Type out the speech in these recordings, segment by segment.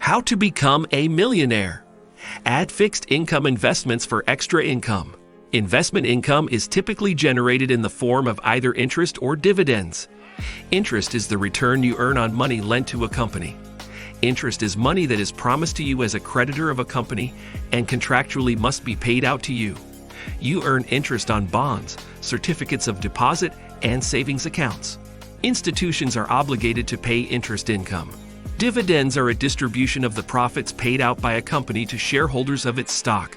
How to become a millionaire. Add fixed income investments for extra income. Investment income is typically generated in the form of either interest or dividends. Interest is the return you earn on money lent to a company. Interest is money that is promised to you as a creditor of a company and contractually must be paid out to you. You earn interest on bonds, certificates of deposit, and savings accounts. Institutions are obligated to pay interest income. Dividends are a distribution of the profits paid out by a company to shareholders of its stock.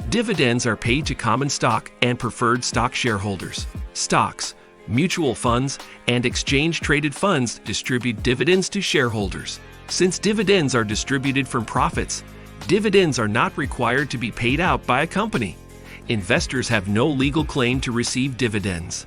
Dividends are paid to common stock and preferred stock shareholders. Stocks, mutual funds, and exchange-traded funds distribute dividends to shareholders. Since dividends are distributed from profits, dividends are not required to be paid out by a company. Investors have no legal claim to receive dividends.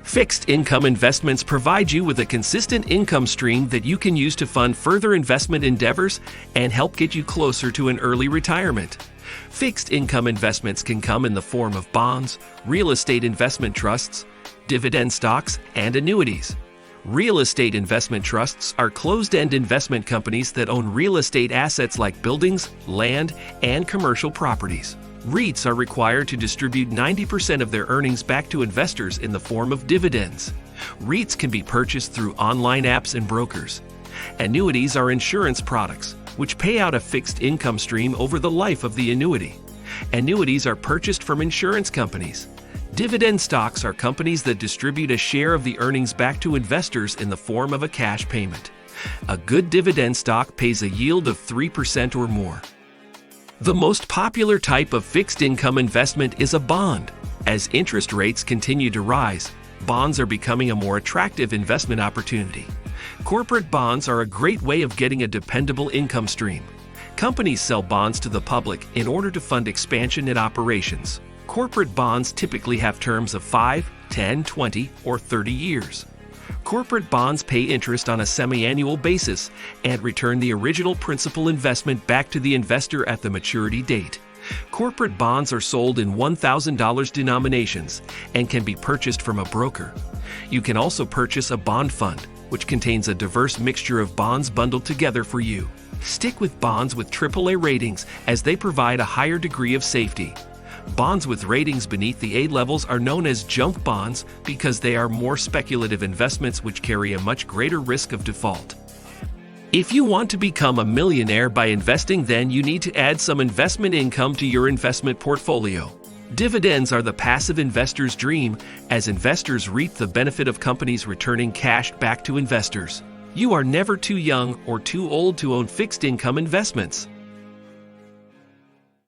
Fixed income investments provide you with a consistent income stream that you can use to fund further investment endeavors and help get you closer to an early retirement. Fixed income investments can come in the form of bonds, real estate investment trusts, dividend stocks, and annuities. Real estate investment trusts are closed-end investment companies that own real estate assets like buildings, land, and commercial properties. REITs are required to distribute 90% of their earnings back to investors in the form of dividends. REITs can be purchased through online apps and brokers. Annuities are insurance products, which pay out a fixed income stream over the life of the annuity. Annuities are purchased from insurance companies. Dividend stocks are companies that distribute a share of the earnings back to investors in the form of a cash payment. A good dividend stock pays a yield of 3% or more. The most popular type of fixed income investment is a bond. As interest rates continue to rise, bonds are becoming a more attractive investment opportunity. Corporate bonds are a great way of getting a dependable income stream. Companies sell bonds to the public in order to fund expansion and operations. Corporate bonds typically have terms of 5, 10, 20, or 30 years. Corporate bonds pay interest on a semi-annual basis and return the original principal investment back to the investor at the maturity date. Corporate bonds are sold in $1,000 denominations and can be purchased from a broker. You can also purchase a bond fund, which contains a diverse mixture of bonds bundled together for you. Stick with bonds with AAA ratings as they provide a higher degree of safety. Bonds with ratings beneath the A levels are known as junk bonds because they are more speculative investments which carry a much greater risk of default. If you want to become a millionaire by investing, then you need to add some investment income to your investment portfolio. Dividends are the passive investor's dream, as investors reap the benefit of companies returning cash back to investors. You are never too young or too old to own fixed income investments.